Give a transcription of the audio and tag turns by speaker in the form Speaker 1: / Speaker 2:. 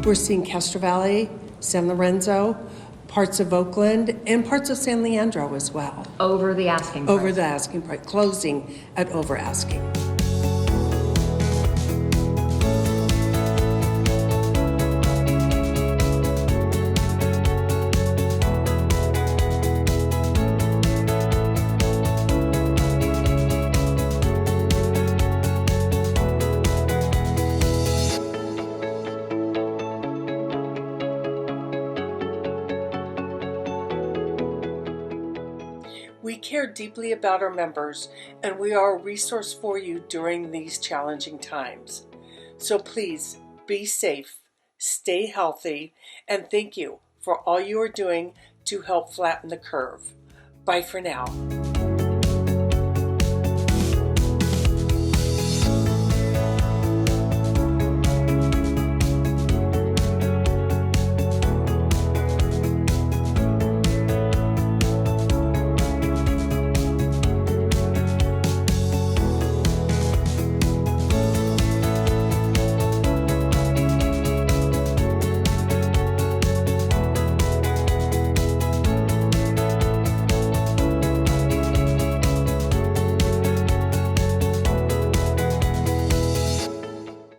Speaker 1: We're seeing Castro Valley, San Lorenzo, parts of Oakland, and parts of San Leandro as well.
Speaker 2: Over the asking price.
Speaker 1: Over the asking price, closing at over asking. We care deeply about our members, and we are a resource for you during these challenging times. So please be safe, stay healthy, and thank you for all you are doing to help flatten the curve. Bye for now.